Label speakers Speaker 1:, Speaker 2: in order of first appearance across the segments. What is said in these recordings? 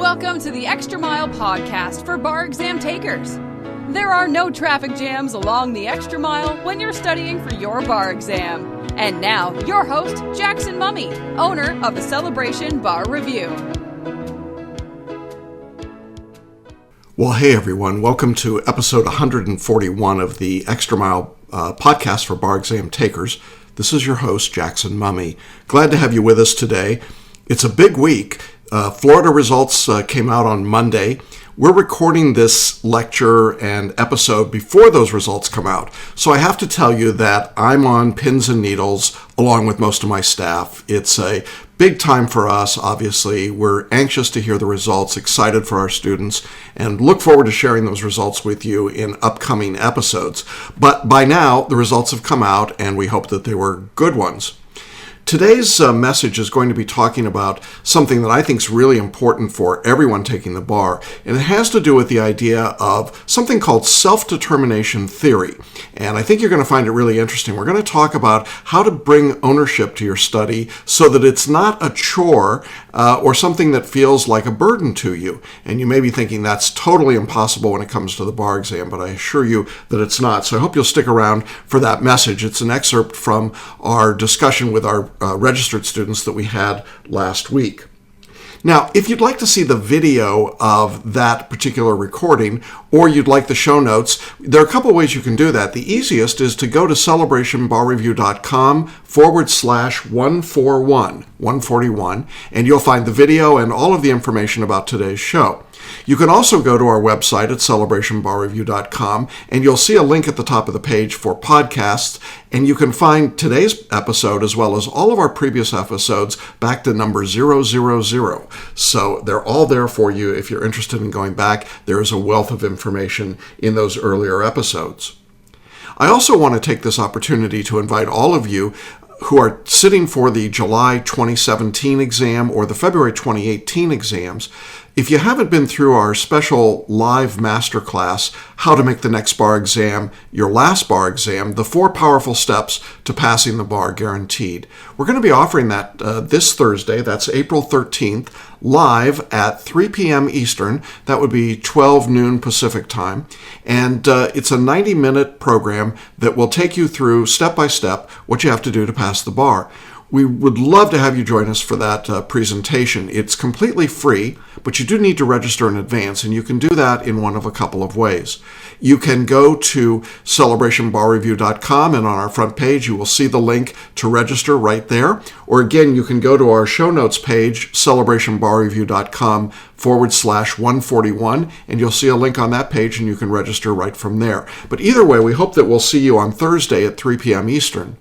Speaker 1: Welcome to the Extra Mile podcast for bar exam takers. There are no traffic jams along the Extra Mile when you're studying for your bar exam. And now, your host, Jackson Mummy, owner of the Celebration Bar Review.
Speaker 2: Well, hey everyone, welcome to episode 141 of the Extra Mile podcast for bar exam takers. This is your host, Jackson Mummy. Glad to have you with us today. It's a big week. Florida results came out on Monday. We're recording this lecture and episode before those results come out. So I have to tell you that I'm on pins and needles along with most of my staff. It's a big time for us, obviously. We're anxious to hear the results, excited for our students, and look forward to sharing those results with you in upcoming episodes. But by now, the results have come out, and we hope that they were good ones. Today's message is going to be talking about something that I think is really important for everyone taking the bar, and it has to do with the idea of something called self-determination theory. And I think you're going to find it really interesting. We're going to talk about how to bring ownership to your study so that it's not a chore or something that feels like a burden to you. And you may be thinking that's totally impossible when it comes to the bar exam, but I assure you that it's not. So I hope you'll stick around for that message. It's an excerpt from our discussion with our registered students that we had last week. Now, if you'd like to see the video of that particular recording, or you'd like the show notes, there are a couple ways you can do that. The easiest is to go to celebrationbarreview.com/141, and you'll find the video and all of the information about today's show. You can also go to our website at celebrationbarreview.com, and you'll see a link at the top of the page for podcasts, and you can find today's episode as well as all of our previous episodes back to number 000. So they're all there for you if you're interested in going back. There is a wealth of information in those earlier episodes. I also want to take this opportunity to invite all of you who are sitting for the July 2017 exam or the February 2018 exams. If you haven't been through our special live masterclass, How to Make the Next Bar Exam Your Last Bar Exam, the 4 powerful steps to passing the bar guaranteed. We're going to be offering that this Thursday, that's April 13th, live at 3 p.m. Eastern. That would be 12 noon Pacific time. And it's a 90-minute program that will take you through step by step what you have to do to pass the bar. We would love to have you join us for that presentation. It's completely free, but you do need to register in advance, and you can do that in one of a couple of ways. You can go to celebrationbarreview.com, and on our front page, you will see the link to register right there. Or again, you can go to our show notes page, celebrationbarreview.com/141, and you'll see a link on that page, and you can register right from there. But either way, we hope that we'll see you on Thursday at 3 p.m. Eastern.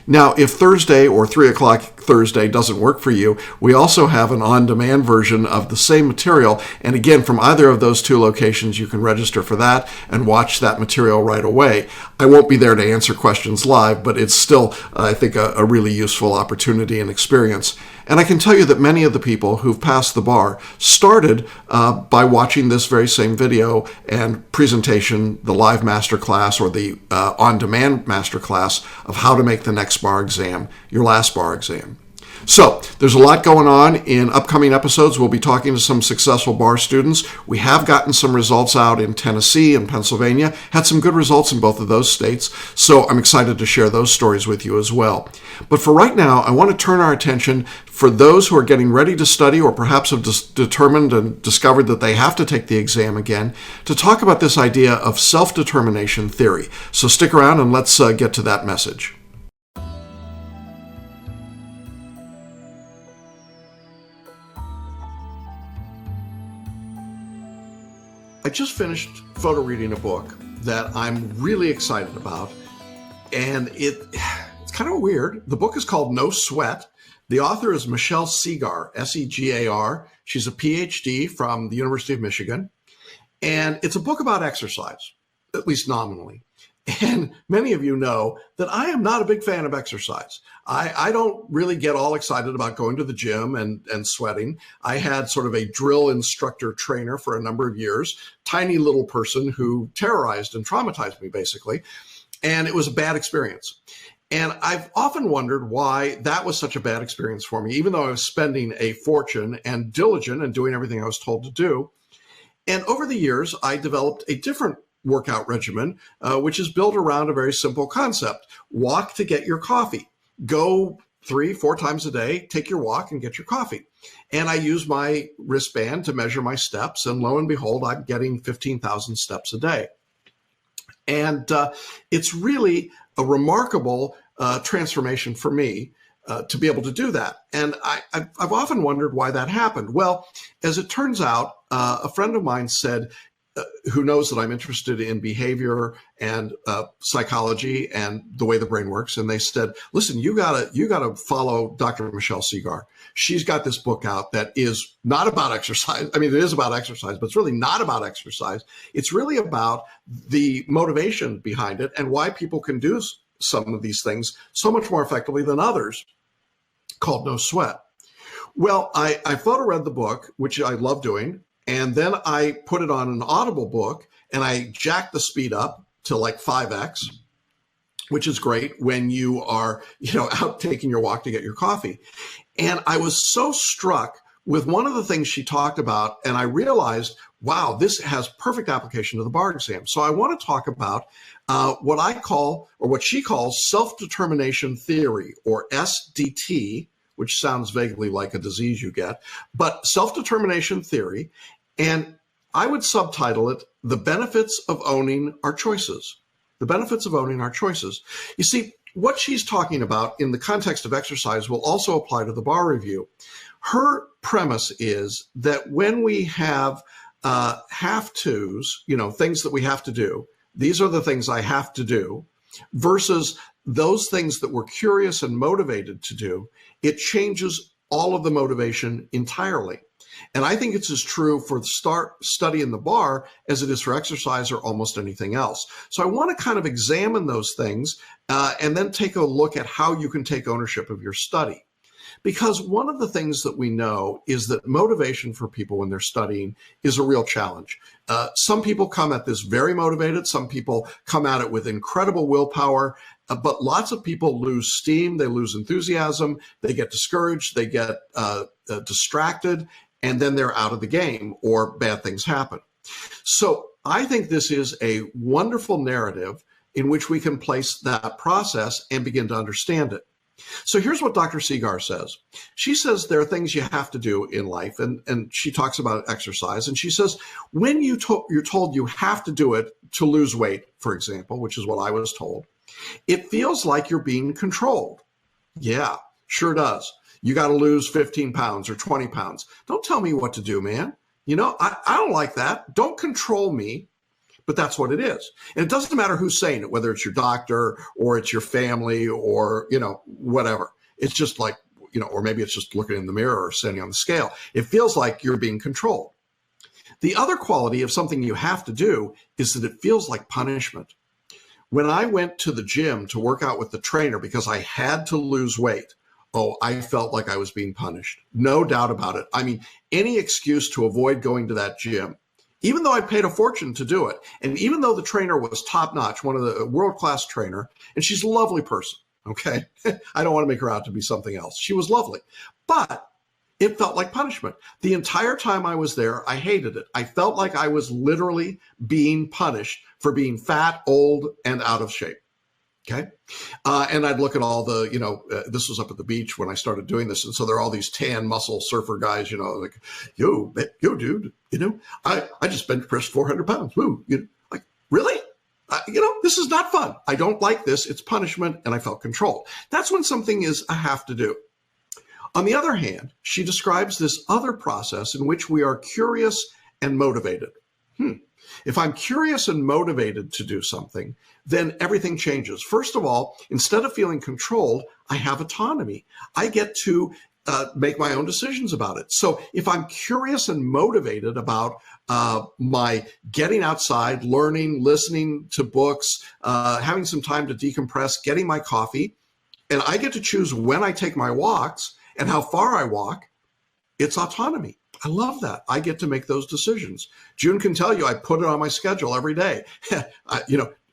Speaker 2: Now, if Thursday or 3 o'clock Thursday doesn't work for you, we also have an on-demand version of the same material. And again, from either of those 2 locations, you can register for that and watch that material right away. I won't be there to answer questions live, but it's still, I think, a really useful opportunity and experience. And I can tell you that many of the people who've passed the bar started by watching this very same video and presentation, the live masterclass or the on-demand masterclass of how to make the next bar exam your last bar exam. So there's a lot going on in upcoming episodes. We'll be talking to some successful bar students. We have gotten some results out in Tennessee and Pennsylvania, had some good results in both of those states. So I'm excited to share those stories with you as well. But for right now, I want to turn our attention for those who are getting ready to study or perhaps have determined and discovered that they have to take the exam again, to talk about this idea of self-determination theory. So stick around and let's get to that message. I just finished photo reading a book that I'm really excited about, and it's kind of weird. The book is called No Sweat. The author is Michelle Segar, S-E-G-A-R. She's a PhD from the University of Michigan, and it's a book about exercise, at least nominally. And many of you know that I am not a big fan of exercise. I don't really get all excited about going to the gym and sweating. I had sort of a drill instructor trainer for a number of years, tiny little person who terrorized and traumatized me, basically. And it was a bad experience. And I've often wondered why that was such a bad experience for me, even though I was spending a fortune and diligent and doing everything I was told to do. And over the years, I developed a different workout regimen, which is built around a very simple concept. Walk to get your coffee. Go 3-4 times a day, take your walk and get your coffee. And I use my wristband to measure my steps. And lo and behold, I'm getting 15,000 steps a day. And it's really a remarkable transformation for me to be able to do that. And I've often wondered why that happened. Well, as it turns out, a friend of mine said, who knows that I'm interested in behavior and psychology and the way the brain works. And they said, listen, you gotta follow Dr. Michelle Segar. She's got this book out that is not about exercise. I mean, it is about exercise, but it's really not about exercise. It's really about the motivation behind it and why people can do some of these things so much more effectively than others, called No Sweat. Well, I photo read the book, which I love doing. And then I put it on an Audible book and I jacked the speed up to like 5x, which is great when you are, out taking your walk to get your coffee. And I was so struck with one of the things she talked about, and I realized, wow, this has perfect application to the bar exam. So I want to talk about what I call, or what she calls, self-determination theory, or SDT, which sounds vaguely like a disease you get, but self-determination theory. And I would subtitle it, The Benefits of Owning Our Choices. The benefits of owning our choices. You see, what she's talking about in the context of exercise will also apply to the bar review. Her premise is that when we have have-tos, things that we have to do, these are the things I have to do, versus those things that we're curious and motivated to do, it changes all of the motivation entirely. And I think it's as true for study in the bar as it is for exercise or almost anything else. So I want to kind of examine those things and then take a look at how you can take ownership of your study. Because one of the things that we know is that motivation for people when they're studying is a real challenge. Some people come at this very motivated. Some people come at it with incredible willpower. But lots of people lose steam. They lose enthusiasm. They get discouraged. They get distracted. And then they're out of the game or bad things happen. So I think this is a wonderful narrative in which we can place that process and begin to understand it. So here's what Dr. Segar says. She says there are things you have to do in life, and she talks about exercise. And she says, when you're told you have to do it to lose weight, for example, which is what I was told, it feels like you're being controlled. Yeah, sure does. You got to lose 15 pounds or 20 pounds. Don't tell me what to do, man. I don't like that. Don't control me. But that's what it is. And it doesn't matter who's saying it, whether it's your doctor or it's your family or, whatever. It's just like, or maybe it's just looking in the mirror or standing on the scale. It feels like you're being controlled. The other quality of something you have to do is that it feels like punishment. When I went to the gym to work out with the trainer because I had to lose weight, I felt like I was being punished. No doubt about it. I mean, any excuse to avoid going to that gym, even though I paid a fortune to do it, and even though the trainer was top-notch, one of the world-class trainer, and she's a lovely person, okay? I don't want to make her out to be something else. She was lovely. But it felt like punishment. The entire time I was there, I hated it. I felt like I was literally being punished for being fat, old, and out of shape. Okay. And I'd look at all the, this was up at the beach when I started doing this. And so there are all these tan muscle surfer guys, like, yo, dude, I just bench pressed 400 pounds. Woo, like, really? This is not fun. I don't like this. It's punishment. And I felt controlled. That's when something is a have to do. On the other hand, she describes this other process in which we are curious and motivated. If I'm curious and motivated to do something, then everything changes. First of all, instead of feeling controlled, I have autonomy. I get to make my own decisions about it. So if I'm curious and motivated about my getting outside, learning, listening to books, having some time to decompress, getting my coffee, and I get to choose when I take my walks and how far I walk, it's autonomy. I love that. I get to make those decisions. June can tell you I put it on my schedule every day.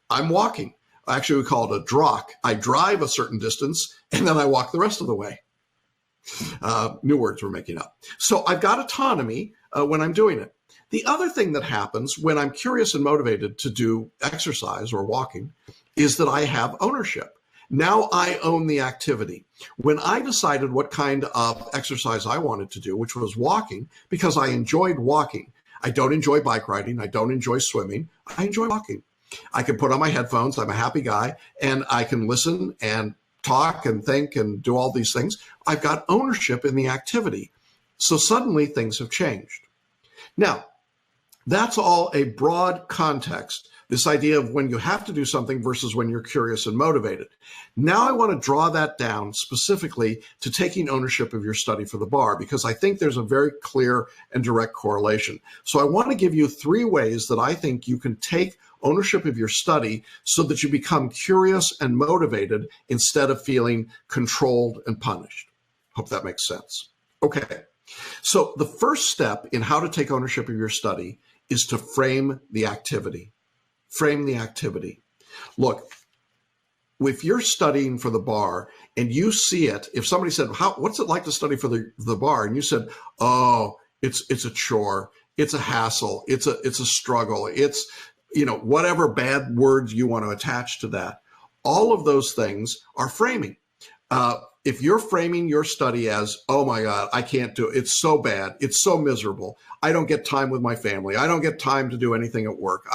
Speaker 2: I'm walking. Actually, we call it a drock. I drive a certain distance and then I walk the rest of the way. New words we're making up. So I've got autonomy when I'm doing it. The other thing that happens when I'm curious and motivated to do exercise or walking is that I have ownership. Now I own the activity. When I decided what kind of exercise I wanted to do, which was walking, because I enjoyed walking. I don't enjoy bike riding. I don't enjoy swimming. I enjoy walking. I can put on my headphones. I'm a happy guy, and I can listen and talk and think and do all these things. I've got ownership in the activity. So suddenly things have changed. Now, that's all a broad context, this idea of when you have to do something versus when you're curious and motivated. Now I want to draw that down specifically to taking ownership of your study for the bar, because I think there's a very clear and direct correlation. So I want to give you 3 ways that I think you can take ownership of your study so that you become curious and motivated instead of feeling controlled and punished. Hope that makes sense. Okay. So the first step in how to take ownership of your study is to frame the activity. Frame the activity. Look, if you're studying for the bar and you see it, if somebody said, what's it like to study for the bar? And you said, oh, it's a chore. It's a hassle. It's a struggle. It's, whatever bad words you want to attach to that. All of those things are framing. If you're framing your study as, oh my God, I can't do it. It's so bad. It's so miserable. I don't get time with my family. I don't get time to do anything at work.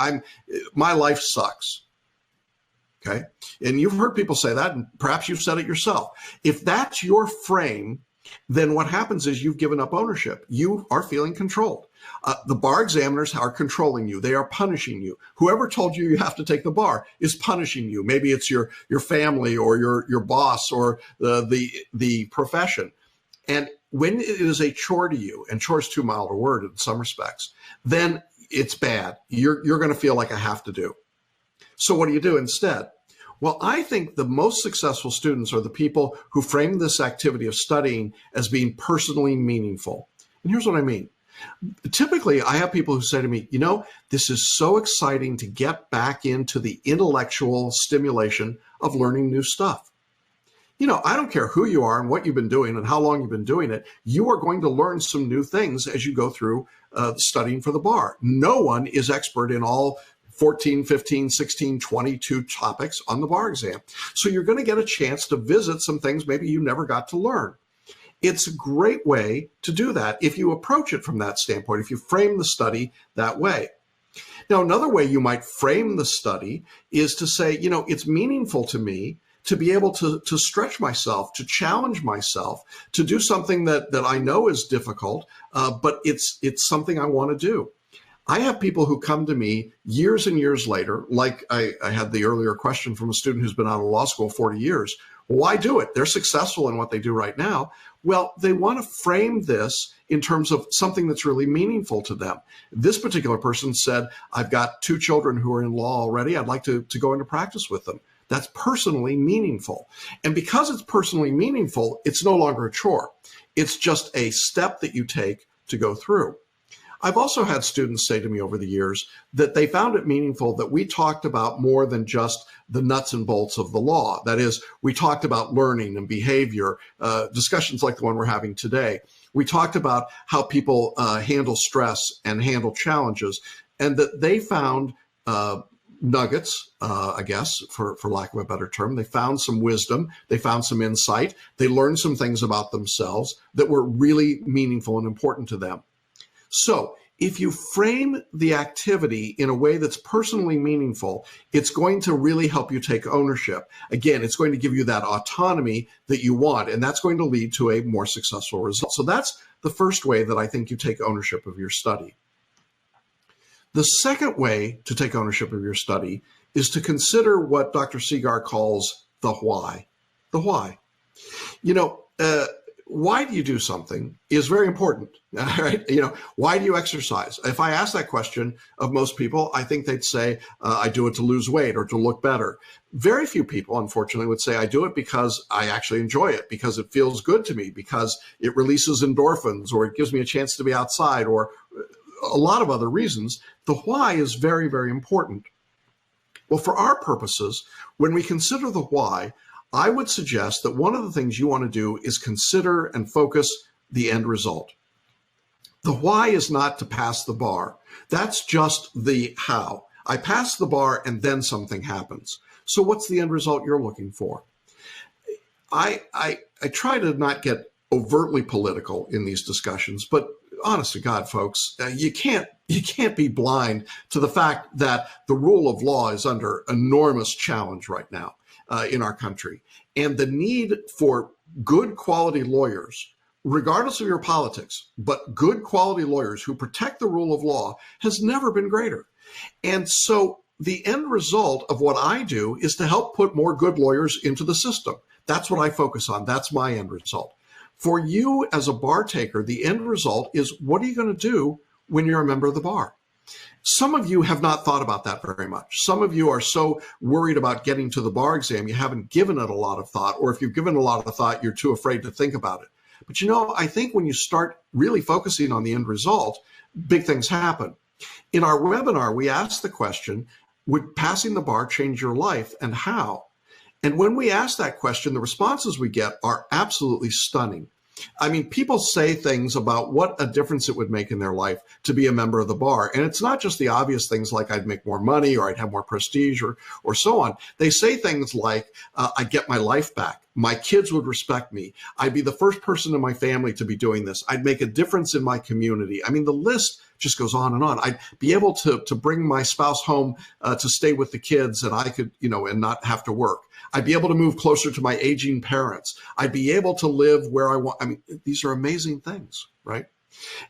Speaker 2: My life sucks. Okay. And you've heard people say that, and perhaps you've said it yourself. If that's your frame, then what happens is you've given up ownership. You are feeling controlled. The bar examiners are controlling you. They are punishing you. Whoever told you you have to take the bar is punishing you. Maybe it's your family or your boss or the profession. And when it is a chore to you, and chore is too mild a word in some respects, then it's bad. You're going to feel like I have to do. So what do you do instead? Well, I think the most successful students are the people who frame this activity of studying as being personally meaningful. And here's what I mean. Typically, I have people who say to me, this is so exciting to get back into the intellectual stimulation of learning new stuff. I don't care who you are and what you've been doing and how long you've been doing it. You are going to learn some new things as you go through studying for the bar. No one is expert in all 14, 15, 16, 22 topics on the bar exam. So you're going to get a chance to visit some things maybe you never got to learn. It's a great way to do that if you approach it from that standpoint, if you frame the study that way. Now, another way you might frame the study is to say, it's meaningful to me to be able to stretch myself, to challenge myself, to do something that I know is difficult, but it's something I want to do. I have people who come to me years and years later, like I had the earlier question from a student who's been out of law school 40 years. Well, why do it? They're successful in what they do right now. Well, they want to frame this in terms of something that's really meaningful to them. This particular person said, I've got 2 children who are in law already. I'd like to go into practice with them. That's personally meaningful. And because it's personally meaningful, it's no longer a chore. It's just a step that you take to go through. I've also had students say to me over the years that they found it meaningful that we talked about more than just the nuts and bolts of the law. That is, we talked about learning and behavior, discussions like the one we're having today. We talked about how people handle stress and handle challenges, and that they found nuggets, I guess, for lack of a better term. They found some wisdom. They found some insight. They learned some things about themselves that were really meaningful and important to them. So if you frame the activity in a way that's personally meaningful, it's going to really help you take ownership. Again, it's going to give you that autonomy that you want, and that's going to lead to a more successful result. So that's the first way that I think you take ownership of your study. The second way to take ownership of your study is to consider what Dr. Segar calls the why. The why. Why do you do something is very important, right? Why do you exercise? If I ask that question of most people, I think they'd say, I do it to lose weight or to look better. Very few people, unfortunately, would say, I do it because I actually enjoy it, because it feels good to me, because it releases endorphins, or it gives me a chance to be outside, or a lot of other reasons. The why is very, very important. Well, for our purposes, when we consider the why, I would suggest that one of the things you want to do is consider and focus the end result. The why is not to pass the bar. That's just the how. I pass the bar and then something happens. So what's the end result you're looking for? I try to not get overtly political in these discussions, but honest to God, folks, you can't be blind to the fact that the rule of law is under enormous challenge right now in our country. And the need for good quality lawyers, regardless of your politics, but good quality lawyers who protect the rule of law has never been greater. And so the end result of what I do is to help put more good lawyers into the system. That's what I focus on. That's my end result. For you as a bar taker, the end result is, what are you going to do when you're a member of the bar? Some of you have not thought about that very much. Some of you are so worried about getting to the bar exam, you haven't given it a lot of thought, or if you've given a lot of thought, you're too afraid to think about it. But I think when you start really focusing on the end result, big things happen. In our webinar, we asked the question, would passing the bar change your life, and how? And when we ask that question, the responses we get are absolutely stunning. I mean, people say things about what a difference it would make in their life to be a member of the bar. And it's not just the obvious things like I'd make more money or I'd have more prestige or so on. They say things like, I'd get my life back. My kids would respect me. I'd be the first person in my family to be doing this. I'd make a difference in my community. I mean, the list just goes on and on. I'd be able to bring my spouse home to stay with the kids, and I could, and not have to work. I'd be able to move closer to my aging parents. I'd be able to live where I want. I mean, these are amazing things, right?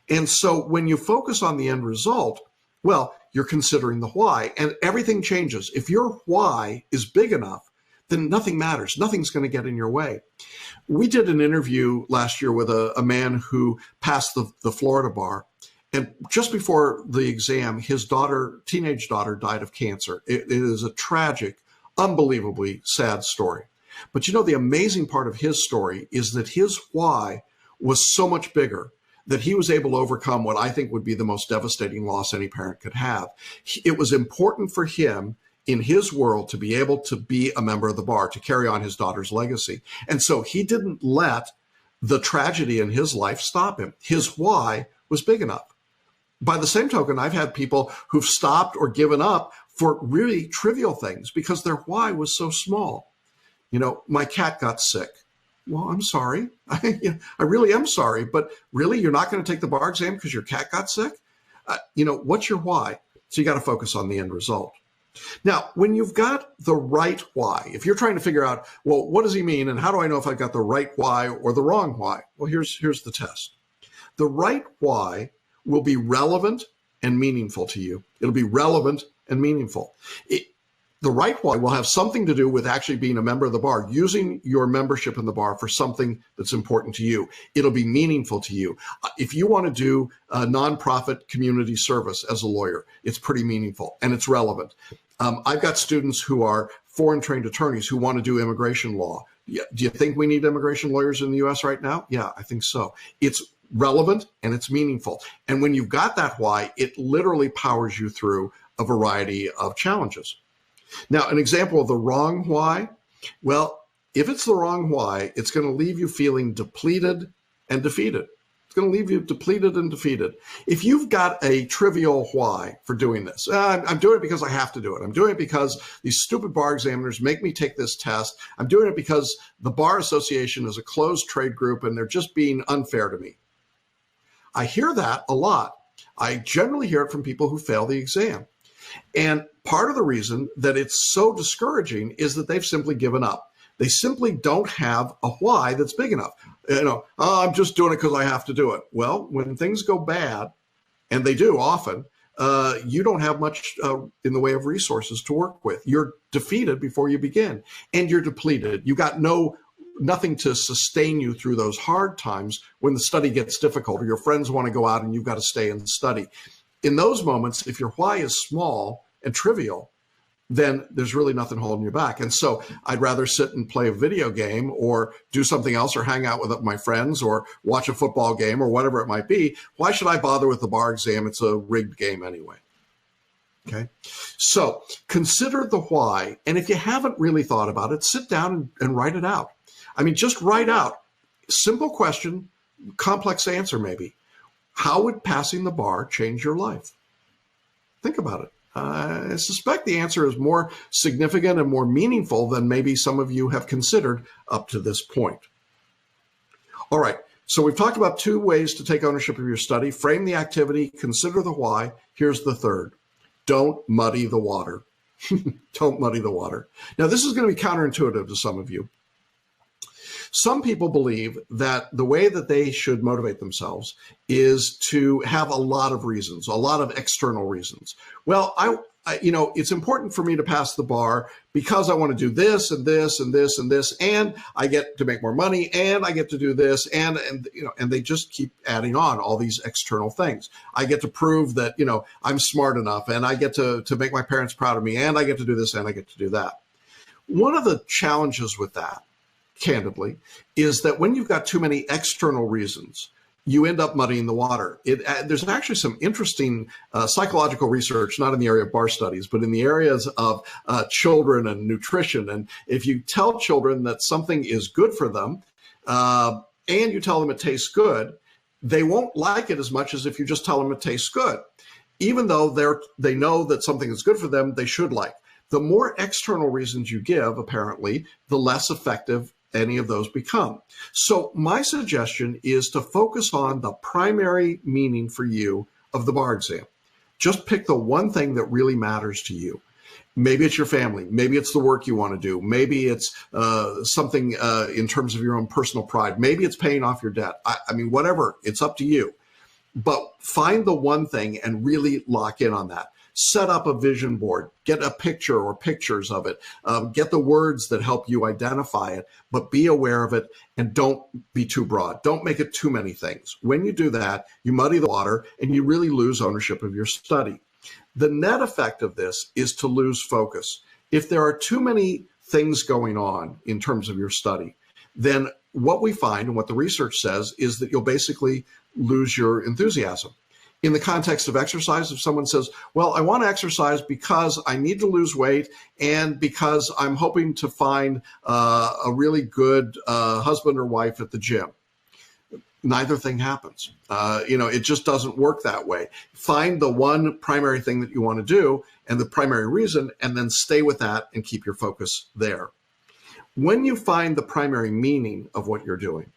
Speaker 2: And so when you focus on the end result, well, you're considering the why, and everything changes. If your why is big enough, then nothing matters. Nothing's going to get in your way. We did an interview last year with a man who passed the Florida bar. And just before the exam, his teenage daughter, died of cancer. It is a tragic, unbelievably sad story. But the amazing part of his story is that his why was so much bigger that he was able to overcome what I think would be the most devastating loss any parent could have. It was important for him in his world to be able to be a member of the bar, to carry on his daughter's legacy. And so he didn't let the tragedy in his life stop him. His why was big enough. By the same token, I've had people who've stopped or given up for really trivial things because their why was so small. My cat got sick. Well, I'm sorry. I really am sorry, but really, you're not going to take the bar exam because your cat got sick? What's your why? So you got to focus on the end result. Now, when you've got the right why, if you're trying to figure out, well, what does he mean? And how do I know if I've got the right why or the wrong why? Well, here's the test. The right why will be relevant and meaningful to you. It'll be relevant and meaningful. The right why will have something to do with actually being a member of the bar, using your membership in the bar for something that's important to you. It'll be meaningful to you. If you want to do a nonprofit community service as a lawyer, it's pretty meaningful and it's relevant. I've got students who are foreign trained attorneys who want to do immigration law. Do you think we need immigration lawyers in the U.S. right now? Yeah, I think so. It's relevant and it's meaningful. And when you've got that why, it literally powers you through a variety of challenges. Now, an example of the wrong why, well, if it's the wrong why, it's going to leave you feeling depleted and defeated. It's going to leave you depleted and defeated. If you've got a trivial why for doing this, I'm doing it because I have to do it. I'm doing it because these stupid bar examiners make me take this test. I'm doing it because the Bar Association is a closed trade group and they're just being unfair to me. I hear that a lot. I generally hear it from people who fail the exam. And part of the reason that it's so discouraging is that they've simply given up. They simply don't have a why that's big enough. I'm just doing it because I have to do it. Well, when things go bad, and they do often, you don't have much in the way of resources to work with. You're defeated before you begin, and you're depleted. You got nothing to sustain you through those hard times when the study gets difficult or your friends want to go out and you've got to stay and study. In those moments, if your why is small and trivial, then there's really nothing holding you back. And so I'd rather sit and play a video game or do something else or hang out with my friends or watch a football game or whatever it might be. Why should I bother with the bar exam? It's a rigged game anyway. Okay. So consider the why. And if you haven't really thought about it, sit down and write it out. I mean, just write out. Simple question, complex answer maybe. How would passing the bar change your life? Think about it. I suspect the answer is more significant and more meaningful than maybe some of you have considered up to this point. All right. So we've talked about 2 ways to take ownership of your study. Frame the activity, consider the why. Here's the third. Don't muddy the water. Don't muddy the water. Now, this is going to be counterintuitive to some of you. Some people believe that the way that they should motivate themselves is to have a lot of reasons, a lot of external reasons. Well, it's important for me to pass the bar because I want to do this and this and this and this, and I get to make more money, and I get to do this, and they just keep adding on all these external things. I get to prove that, I'm smart enough, and I get to make my parents proud of me, and I get to do this, and I get to do that. One of the challenges with that, candidly, is that when you've got too many external reasons, you end up muddying the water. There's actually some interesting psychological research, not in the area of bar studies, but in the areas of children and nutrition. And if you tell children that something is good for them, and you tell them it tastes good, they won't like it as much as if you just tell them it tastes good. Even though they know that something is good for them, they should like. The more external reasons you give, apparently, the less effective any of those become. So my suggestion is to focus on the primary meaning for you of the bar exam. Just pick the one thing that really matters to you. Maybe it's your family. Maybe it's the work you want to do. Maybe it's something in terms of your own personal pride. Maybe it's paying off your debt. I mean, whatever, it's up to you. But find the one thing and really lock in on that. Set up a vision board, get a picture or pictures of it, get the words that help you identify it, but be aware of it and don't be too broad. Don't make it too many things. When you do that, you muddy the water and you really lose ownership of your study. The net effect of this is to lose focus. If there are too many things going on in terms of your study, then what we find and what the research says is that you'll basically lose your enthusiasm. In the context of exercise, if someone says, well, I want to exercise because I need to lose weight and because I'm hoping to find a really good husband or wife at the gym, neither thing happens. It just doesn't work that way. Find the one primary thing that you want to do and the primary reason, and then stay with that and keep your focus there. When you find the primary meaning of what you're doing,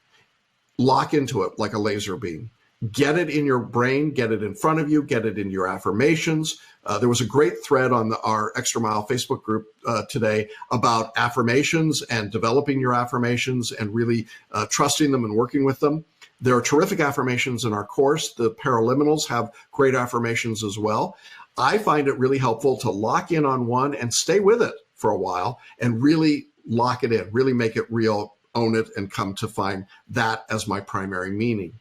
Speaker 2: lock into it like a laser beam. Get it in your brain, get it in front of you, get it in your affirmations. There was a great thread on our Extra Mile Facebook group today about affirmations and developing your affirmations and really trusting them and working with them. There are terrific affirmations in our course. The Paraliminals have great affirmations as well. I find it really helpful to lock in on one and stay with it for a while and really lock it in, really make it real, own it, and come to find that as my primary meaning.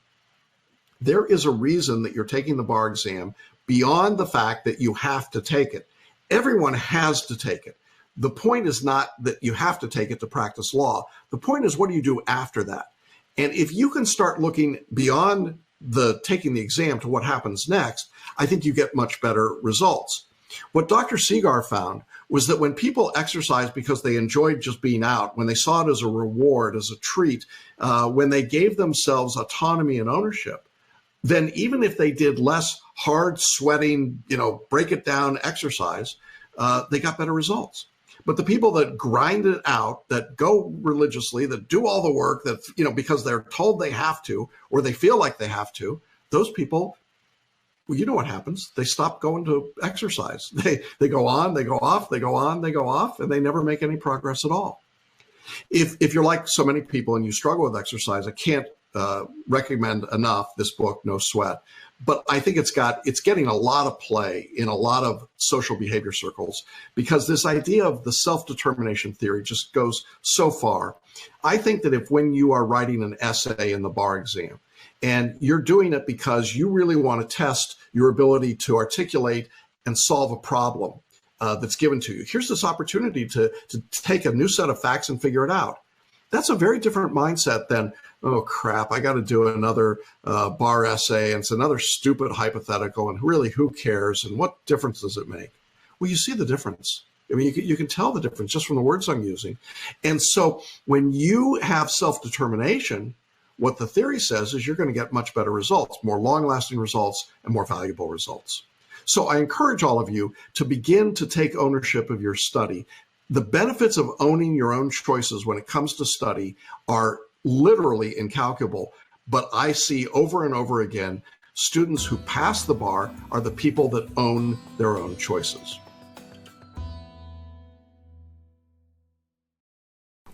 Speaker 2: There is a reason that you're taking the bar exam beyond the fact that you have to take it. Everyone has to take it. The point is not that you have to take it to practice law. The point is, what do you do after that? And if you can start looking beyond the taking the exam to what happens next, I think you get much better results. What Dr. Segar found was that when people exercised because they enjoyed just being out, when they saw it as a reward, as a treat, when they gave themselves autonomy and ownership, then even if they did less hard sweating, break it down exercise, they got better results. But the people that grind it out, that go religiously, that do all the work, that, because they're told they have to, or they feel like they have to, those people, well, you know what happens. They stop going to exercise. They go on, they go off, they go on, they go off, and they never make any progress at all. If you're like so many people and you struggle with exercise, I can't recommend enough this book, No Sweat. But I think it's getting a lot of play in a lot of social behavior circles because this idea of the self-determination theory just goes so far. I think that if when you are writing an essay in the bar exam and you're doing it because you really want to test your ability to articulate and solve a problem that's given to you, here's this opportunity to take a new set of facts and figure it out. That's a very different mindset than, oh crap, I got to do another bar essay and it's another stupid hypothetical and really who cares and what difference does it make? Well, you see the difference. I mean, you can tell the difference just from the words I'm using. And so when you have self-determination, what the theory says is you're going to get much better results, more long-lasting results, and more valuable results. So I encourage all of you to begin to take ownership of your study. The benefits of owning your own choices when it comes to study are literally incalculable, but I see over and over again, students who pass the bar are the people that own their own choices.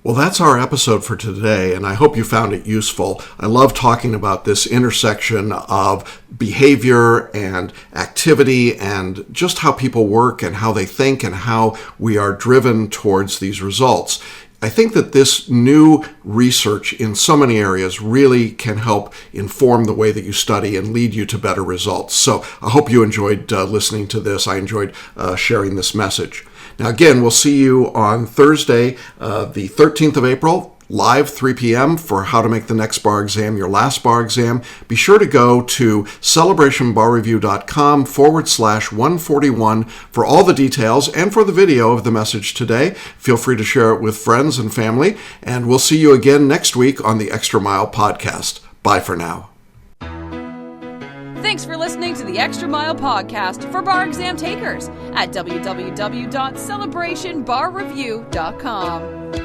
Speaker 2: Well, that's our episode for today, and I hope you found it useful. I love talking about this intersection of behavior and activity and just how people work and how they think and how we are driven towards these results. I think that this new research in so many areas really can help inform the way that you study and lead you to better results. So I hope you enjoyed listening to this. I enjoyed sharing this message. Now, again, we'll see you on Thursday, the 13th of April, live 3 p.m. for how to make the next bar exam your last bar exam. Be sure to go to celebrationbarreview.com/141 for all the details and for the video of the message today. Feel free to share it with friends and family, and we'll see you again next week on the Extra Mile podcast. Bye for now.
Speaker 1: Thanks for listening to the Extra Mile podcast for bar exam takers at www.celebrationbarreview.com.